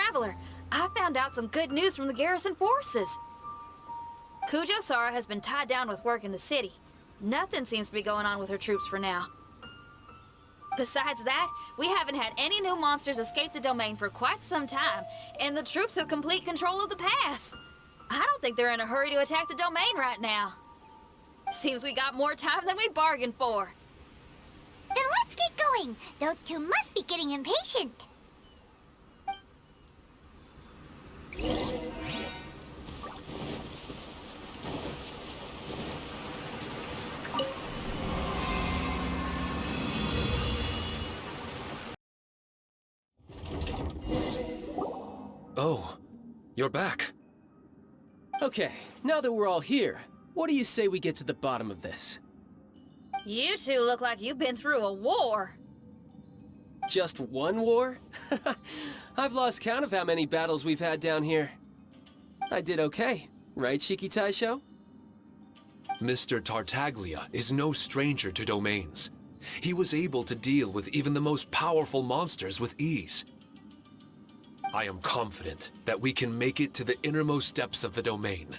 traveler. I found out some good news from the garrison forces. Kujo-Sara has been tied down with work in the city. Nothing seems to be going on with her troops for now. Besides that, we haven't had any new monsters escape the domain for quite some time, and the troops have complete control of the pass. I don't think they're in a hurry to attack the domain right now. Seems we got more time than we bargained for. Then let's get going. Those two must be getting impatient. Oh, you're back. Okay, now that we're all here, what do you say we get to the bottom of this? You two look like you've been through a war. Just one war? I've lost count of how many battles we've had down here. I did okay, right, Shiki Taishou? Mr. Tartaglia is no stranger to domains. He was able to deal with even the most powerful monsters with ease. I am confident that we can make it to the innermost depths of the domain.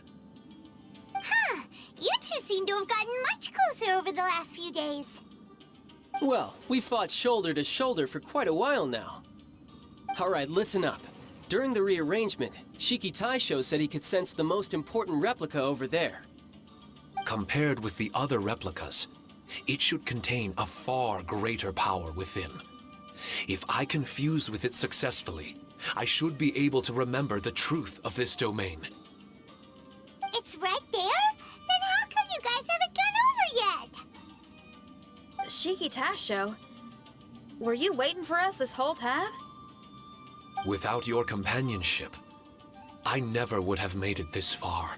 Huh. You two seem to have gotten much closer over the last few days. Well, we fought shoulder to shoulder for quite a while now. Alright, listen up. During the rearrangement, Shiki Taishou said he could sense the most important replica over there. Compared with the other replicas, it should contain a far greater power within. If I can fuse with it successfully, I should be able to remember the truth of this domain. It's right there? Then how come you guys haven't gone over yet? Shiki Taishou, were you waiting for us this whole time? Without your companionship, I never would have made it this far.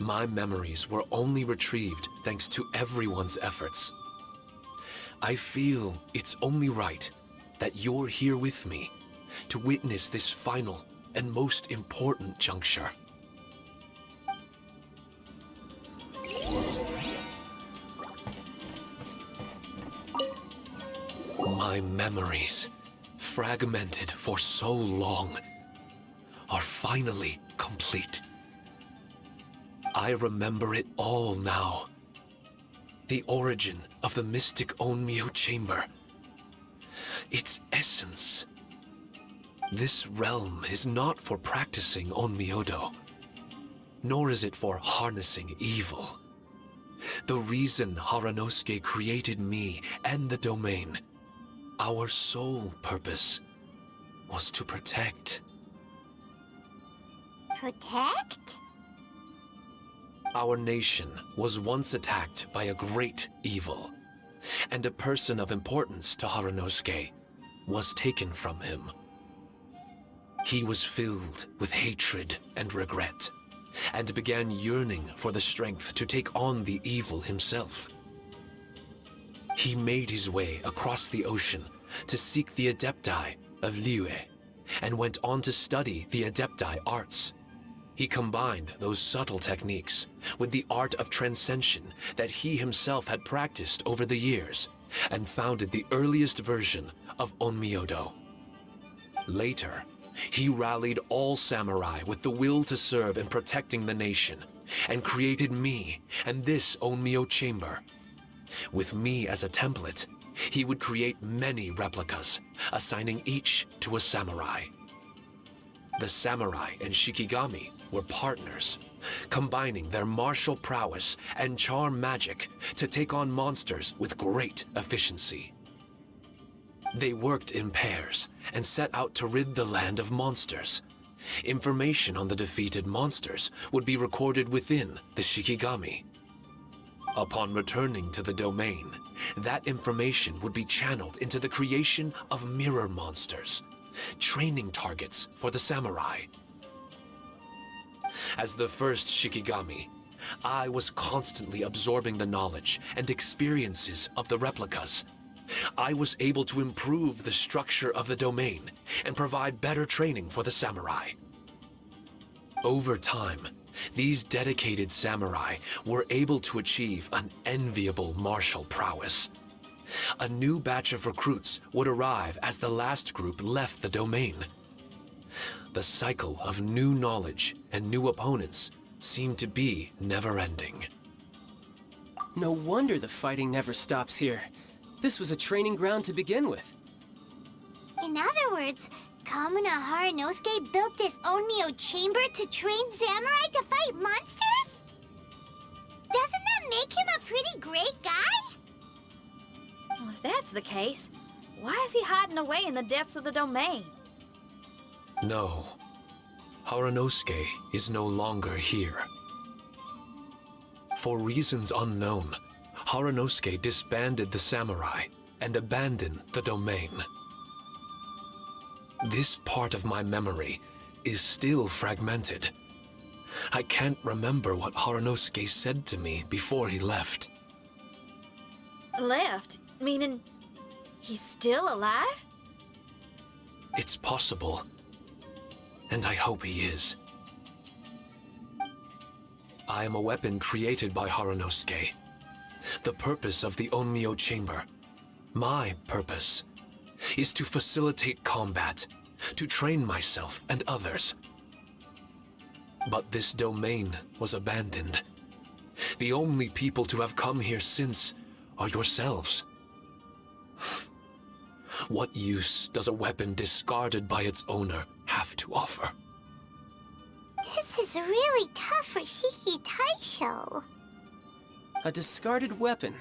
My memories were only retrieved thanks to everyone's efforts. I feel it's only right that you're here with me to witness this final and most important juncture. My memories, fragmented for so long, are finally complete. I remember it all now. The origin of the mystic Onmyo chamber. Its essence. This realm is not for practicing Onmyodo, nor is it for harnessing evil. The reason Haranosuke created me and the domain, our sole purpose, was to protect. Protect? Our nation was once attacked by a great evil, and a person of importance to Haranosuke was taken from him. He was filled with hatred and regret, and began yearning for the strength to take on the evil himself. He made his way across the ocean to seek the Adepti of Liyue, and went on to study the Adepti arts. He combined those subtle techniques with the art of transcension that he himself had practiced over the years, and founded the earliest version of Onmyodo. Later, he rallied all samurai with the will to serve in protecting the nation, and created me and this Onmyo chamber. With me as a template, he would create many replicas, assigning each to a samurai. The samurai and Shikigami were partners, combining their martial prowess and charm magic to take on monsters with great efficiency. They worked in pairs and set out to rid the land of monsters. Information on the defeated monsters would be recorded within the Shikigami. Upon returning to the domain, that information would be channeled into the creation of mirror monsters, training targets for the samurai. As the first Shikigami, I was constantly absorbing the knowledge and experiences of the replicas. I was able to improve the structure of the domain and provide better training for the samurai. Over time, these dedicated samurai were able to achieve an enviable martial prowess. A new batch of recruits would arrive as the last group left the domain. The cycle of new knowledge and new opponents seemed to be never-ending. No wonder the fighting never stops here. This was a training ground to begin with. In other words, Kamuna Haranosuke built this Onmyo chamber to train samurai to fight monsters? Doesn't that make him a pretty great guy? Well, if that's the case, why is he hiding away in the depths of the domain? No, Haranosuke is no longer here. For reasons unknown, Haranosuke disbanded the samurai and abandoned the domain. This part of my memory is still fragmented. I can't remember what Haranosuke said to me before he left. Left? Meaning he's still alive? It's possible, and I hope he is. I am a weapon created by Haranosuke. The purpose of the Onmyo chamber, my purpose, is to facilitate combat, to train myself and others. But this domain was abandoned. The only people to have come here since are yourselves. What use does a weapon discarded by its owner have to offer? This is really tough for Shiki Taishou. A discarded weapon.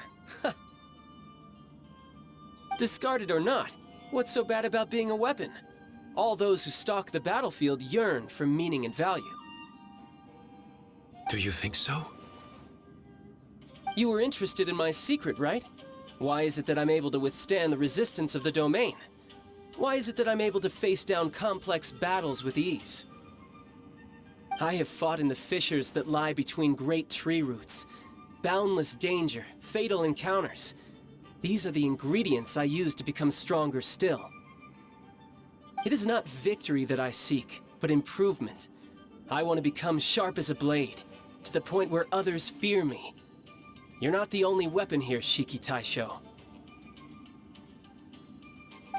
Discarded or not, what's so bad about being a weapon? All those who stalk the battlefield yearn for meaning and value. Do you think so? You were interested in my secret, right? Why is it that I'm able to withstand the resistance of the domain? Why is it that I'm able to face down complex battles with ease? I have fought in the fissures that lie between great tree roots. Boundless danger, fatal encounters. These are the ingredients I use to become stronger still. It is not victory that I seek, but improvement. I want to become sharp as a blade, to the point where others fear me. You're not the only weapon here, Shiki Taishou.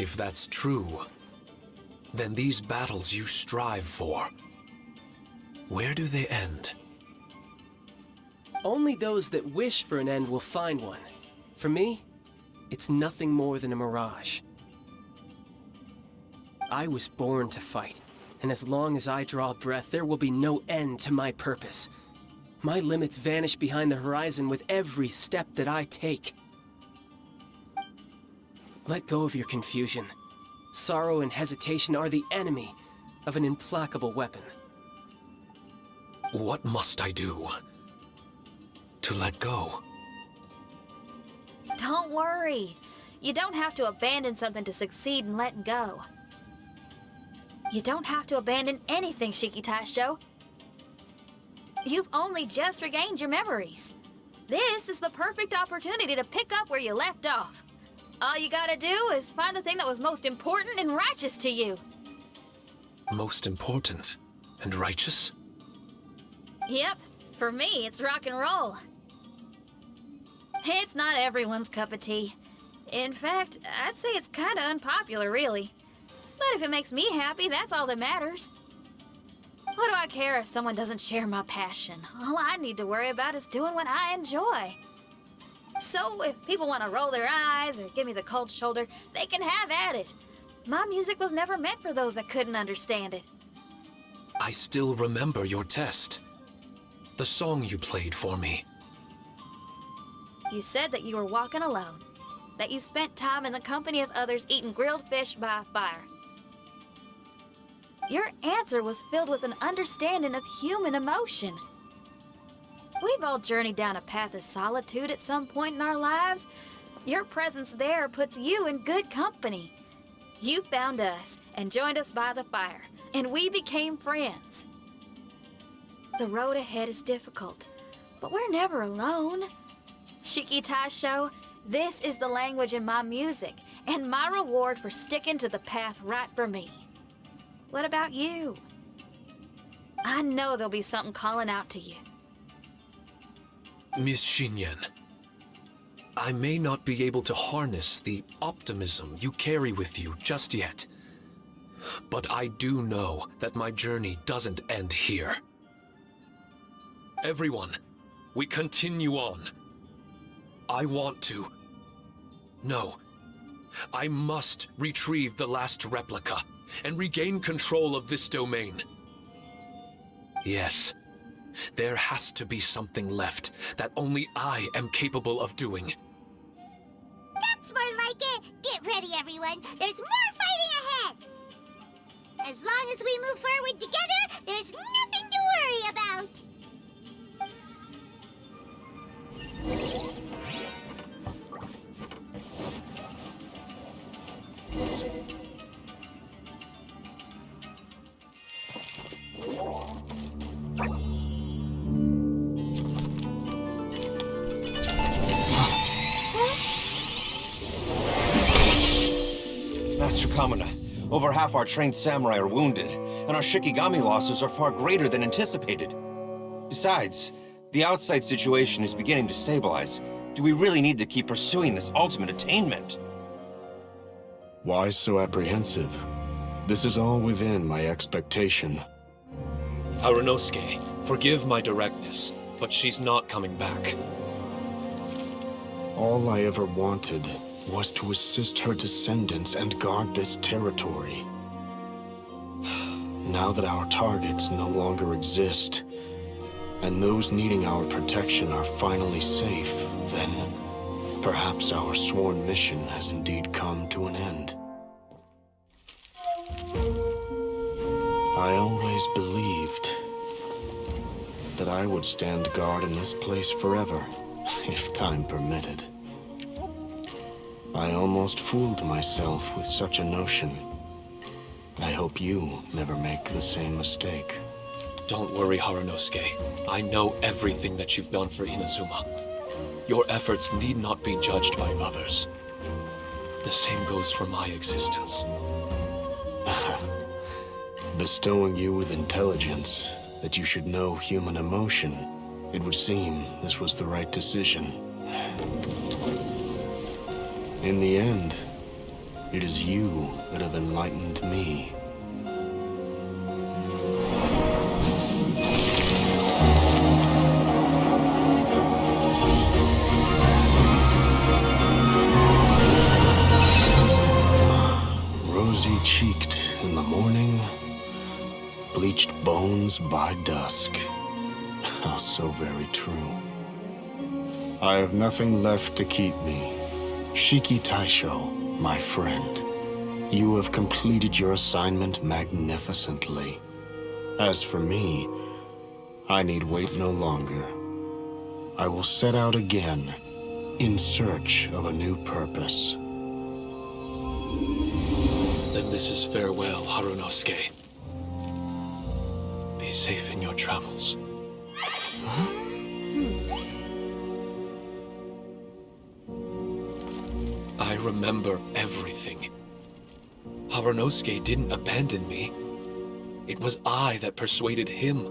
If that's true, then these battles you strive for, where do they end? Only those that wish for an end will find one. For me, it's nothing more than a mirage. I was born to fight, and as long as I draw breath, there will be no end to my purpose. My limits vanish behind the horizon with every step that I take. Let go of your confusion. Sorrow and hesitation are the enemy of an implacable weapon. What must I do to let go? Don't worry. You don't have to abandon something to succeed in letting go. You don't have to abandon anything, Shiki Taishou. You've only just regained your memories. This is the perfect opportunity to pick up where you left off. All you gotta do is find the thing that was most important and righteous to you. Most important and righteous? Yep, for me, it's rock and roll. It's not everyone's cup of tea. In fact, I'd say it's kinda unpopular, really. But if it makes me happy, that's all that matters. What do I care if someone doesn't share my passion? All I need to worry about is doing what I enjoy. So if people want to roll their eyes or give me the cold shoulder, they can have at it. My music was never meant for those that couldn't understand it. I still remember your test. The song you played for me. You said that you were walking alone, that you spent time in the company of others eating grilled fish by a fire. Your answer was filled with an understanding of human emotion. We've all journeyed down a path of solitude at some point in our lives. Your presence there puts you in good company. You found us and joined us by the fire, and we became friends. The road ahead is difficult, but we're never alone. Shiki Taishou, this is the language in my music, and my reward for sticking to the path right for me. What about you? I know there'll be something calling out to you. Miss Xinyan, I may not be able to harness the optimism you carry with you just yet, But I do know that my journey doesn't end here. Everyone, we continue on. I want to... No. I must retrieve the last replica and regain control of this domain. Yes, there has to be something left that only I am capable of doing. That's more like it. Get ready, everyone. There's more fighting ahead. As long as we move forward together, there's nothing to worry about. Master Kamina, over half our trained samurai are wounded, and our Shikigami losses are far greater than anticipated. Besides, the outside situation is beginning to stabilize. Do we really need to keep pursuing this ultimate attainment? Why so apprehensive? This is all within my expectation. Harunosuke, forgive my directness, but she's not coming back. All I ever wanted was to assist her descendants and guard this territory. Now that our targets no longer exist, and those needing our protection are finally safe, then perhaps our sworn mission has indeed come to an end. I always believed that I would stand guard in this place forever, if time permitted. I almost fooled myself with such a notion. I hope you never make the same mistake. Don't worry, Harunosuke. I know everything that you've done for Inazuma. Your efforts need not be judged by others. The same goes for my existence. Bestowing you with intelligence, that you should know human emotion, it would seem this was the right decision. In the end, it is you that have enlightened me. Rosy-cheeked in the morning, bleached bones by dusk. How so very true. I have nothing left to keep me. Shiki Taishou, my friend, you have completed your assignment magnificently. As for me, I need wait no longer. I will set out again, in search of a new purpose. Then this is farewell, Harunosuke. Be safe in your travels. I remember everything. Harunosuke didn't abandon me. It was I that persuaded him.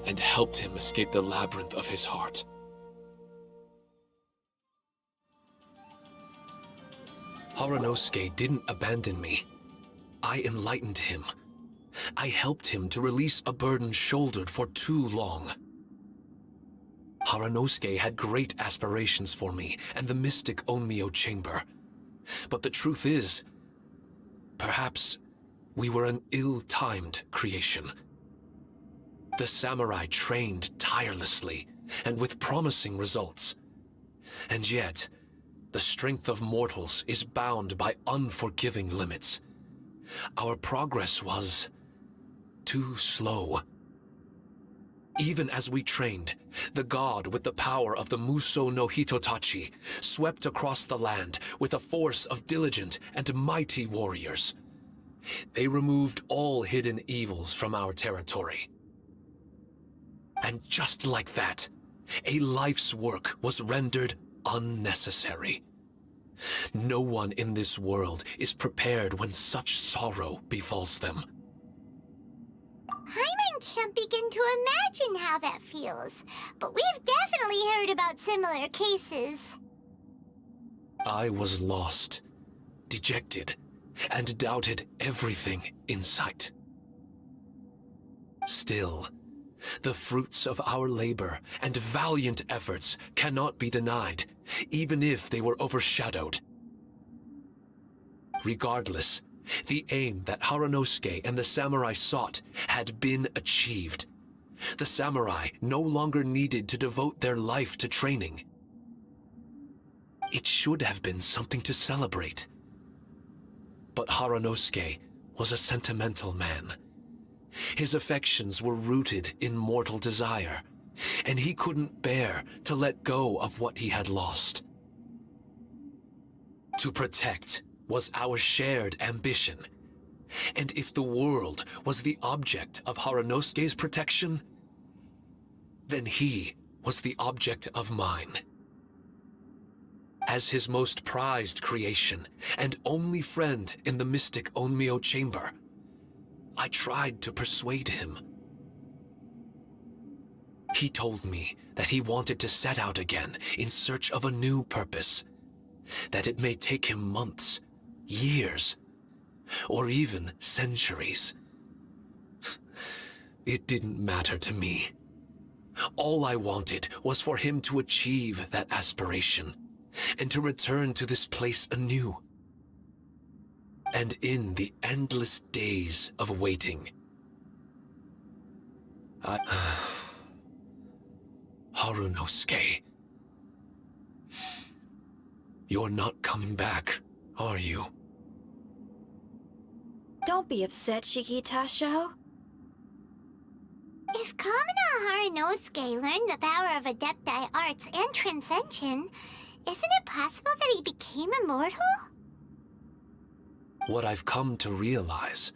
And helped him escape the labyrinth of his heart. Harunosuke didn't abandon me. I enlightened him. I helped him to release a burden shouldered for too long. Harunosuke had great aspirations for me and the mystic Onmyo chamber. But the truth is, perhaps we were an ill-timed creation. The samurai trained tirelessly and with promising results. And yet, the strength of mortals is bound by unforgiving limits. Our progress was too slow. Even as we trained, the god with the power of the Muso no Hitotachi swept across the land with a force of diligent and mighty warriors. They removed all hidden evils from our territory. And just like that, a life's work was rendered unnecessary. No one in this world is prepared when such sorrow befalls them. Paimon can't begin to imagine how that feels, but we've definitely heard about similar cases. I was lost, dejected, and doubted everything in sight. Still, the fruits of our labor and valiant efforts cannot be denied, even if they were overshadowed. Regardless, the aim that Haranosuke and the samurai sought had been achieved. The samurai no longer needed to devote their life to training. It should have been something to celebrate. But Haranosuke was a sentimental man. His affections were rooted in mortal desire, and he couldn't bear to let go of what he had lost. To protect was our shared ambition, and if the world was the object of Haranosuke's protection, then he was the object of mine. As his most prized creation and only friend in the mystic Onmyo chamber, I tried to persuade him. He told me that he wanted to set out again in search of a new purpose, that it may take him months, years, or even centuries. It didn't matter to me. All I wanted was for him to achieve that aspiration, and to return to this place anew. And in the endless days of waiting, Haranosuke, you're not coming back, are you? Don't be upset, Shiki Taishou. If Kamina Haranosuke learned the power of Adepti arts and Transcension, isn't it possible that he became immortal? What I've come to realize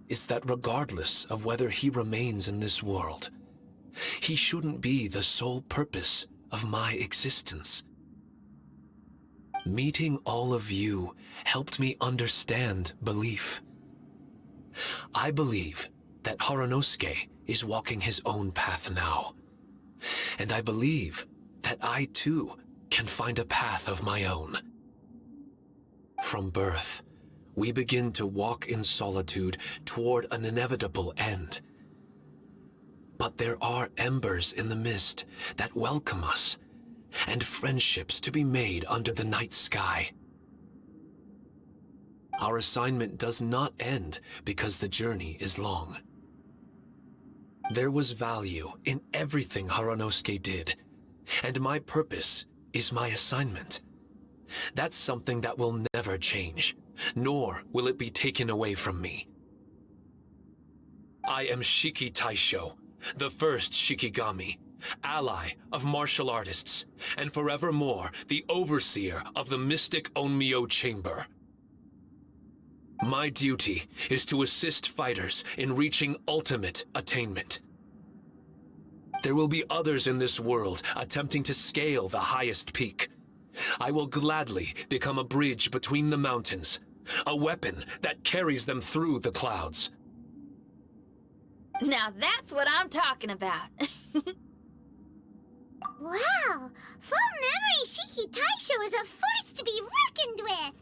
is that regardless of whether he remains in this world, he shouldn't be the sole purpose of my existence. Meeting all of you helped me understand belief. I believe that Haranosuke is walking his own path now, and I believe that I too can find a path of my own. From birth, we begin to walk in solitude toward an inevitable end. But there are embers in the mist that welcome us, and friendships to be made under the night sky. Our assignment does not end because the journey is long. There was value in everything Haranosuke did, and my purpose is my assignment. That's something that will never change, nor will it be taken away from me. I am Shiki Taishou, the first Shikigami, ally of martial artists, and forevermore the overseer of the mystic Onmyo chamber. My duty is to assist fighters in reaching ultimate attainment. There will be others in this world attempting to scale the highest peak. I will gladly become a bridge between the mountains, a weapon that carries them through the clouds. Now that's what I'm talking about. Wow! Full memory Shiki Taishou is a force to be reckoned with!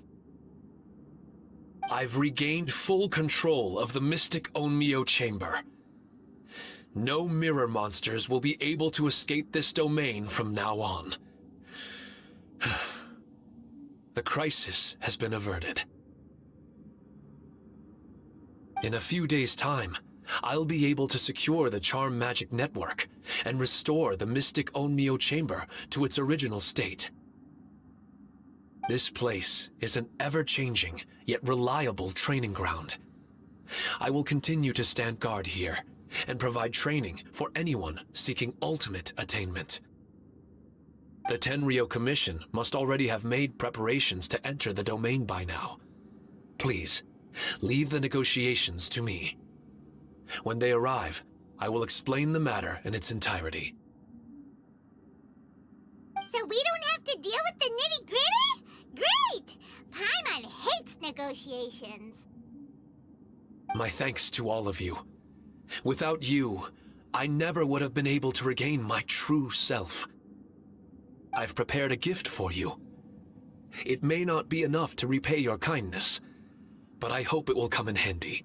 I've regained full control of the mystic Onmyo chamber. No mirror monsters will be able to escape this domain from now on. The crisis has been averted. In a few days' time, I'll be able to secure the charm magic network and restore the mystic Onmyo chamber to its original state. This place is an ever-changing, yet reliable training ground. I will continue to stand guard here and provide training for anyone seeking ultimate attainment. The Tenryou Commission must already have made preparations to enter the domain by now. Please, leave the negotiations to me. When they arrive, I will explain the matter in its entirety. So we don't have to deal with the nitty-gritty? Great! Paimon hates negotiations. My thanks to all of you. Without you, I never would have been able to regain my true self. I've prepared a gift for you. It may not be enough to repay your kindness, but I hope it will come in handy.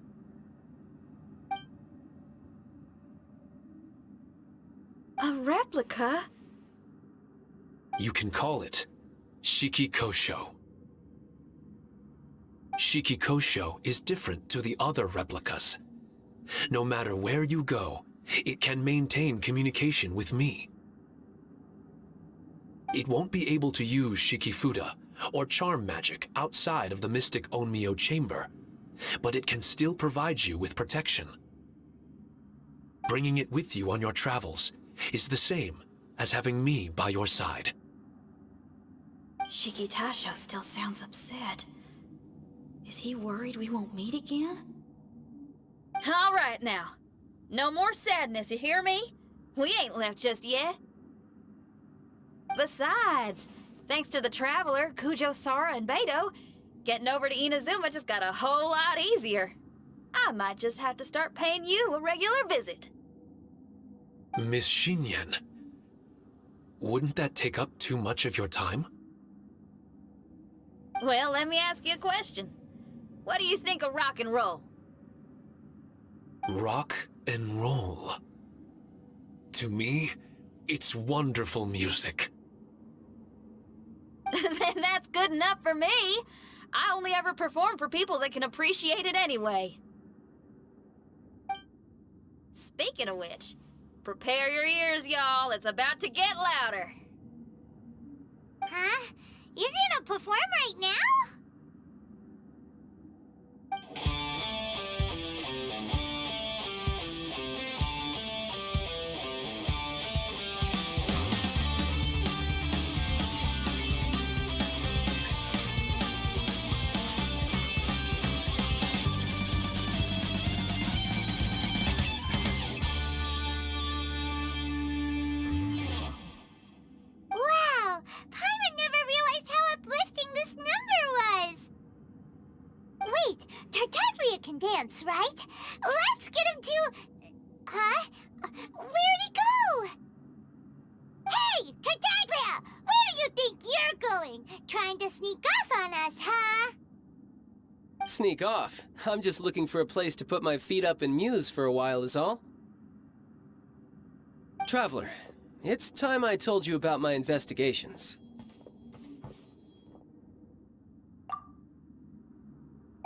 A replica? You can call it Shiki Kosho. Shiki Kosho is different to the other replicas. No matter where you go, it can maintain communication with me. It won't be able to use Shikifuda or charm magic outside of the mystic Onmyo chamber, but it can still provide you with protection. Bringing it with you on your travels is the same as having me by your side. Shiki Taishou still sounds upset. Is he worried we won't meet again? All right now. No more sadness, you hear me? We ain't left just yet. Besides, thanks to the Traveler, Kujo, Sara, and Beidou, getting over to Inazuma just got a whole lot easier. I might just have to start paying you a regular visit. Miss Xinyan, wouldn't that take up too much of your time? Well, let me ask you a question. What do you think of rock and roll? Rock and roll. To me, it's wonderful music. Then that's good enough for me. I only ever perform for people that can appreciate it anyway. Speaking of which, prepare your ears, y'all. It's about to get louder. Huh? You're gonna perform right now? Wow! Paimon never realized how uplifting this number was! Wait, Tartaglia can dance, right? Let's get him to... Huh? Where'd he go? Hey, Tartaglia! Where do you think you're going? Trying to sneak off on us, huh? Sneak off? I'm just looking for a place to put my feet up and muse for a while is all. Traveler, it's time I told you about my investigations.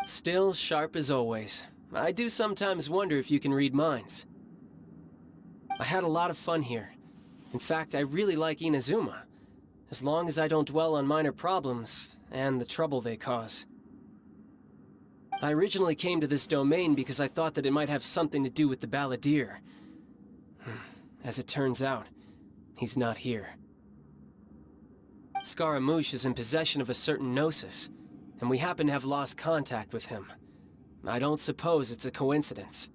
Still sharp as always. I do sometimes wonder if you can read minds. I had a lot of fun here. In fact, I really like Inazuma, as long as I don't dwell on minor problems and the trouble they cause. I originally came to this domain because I thought that it might have something to do with the balladeer. As it turns out, he's not here. Scaramouche is in possession of a certain gnosis, and we happen to have lost contact with him. I don't suppose it's a coincidence.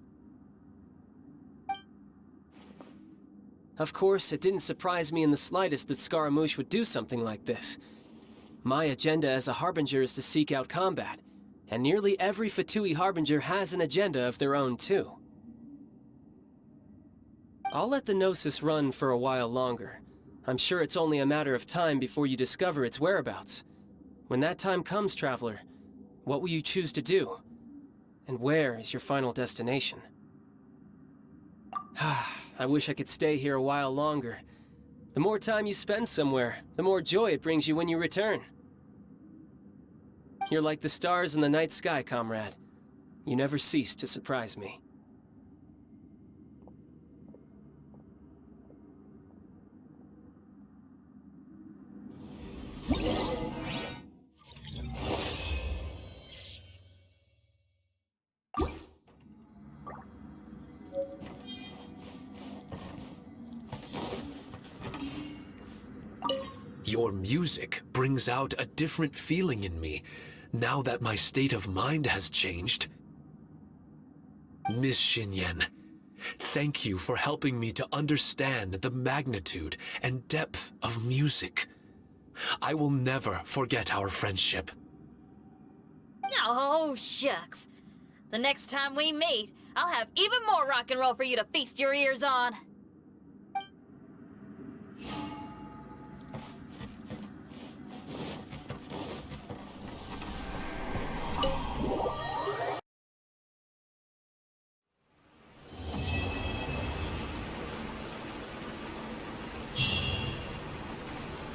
Of course, it didn't surprise me in the slightest that Scaramouche would do something like this. My agenda as a Harbinger is to seek out combat, and nearly every Fatui Harbinger has an agenda of their own too. I'll let the Gnosis run for a while longer. I'm sure it's only a matter of time before you discover its whereabouts. When that time comes, Traveler, what will you choose to do? And where is your final destination? I wish I could stay here a while longer. The more time you spend somewhere, the more joy it brings you when you return. You're like the stars in the night sky, comrade. You never cease to surprise me. Your music brings out a different feeling in me, now that my state of mind has changed. Miss Xinyan, thank you for helping me to understand the magnitude and depth of music. I will never forget our friendship. Oh, shucks. The next time we meet, I'll have even more rock and roll for you to feast your ears on.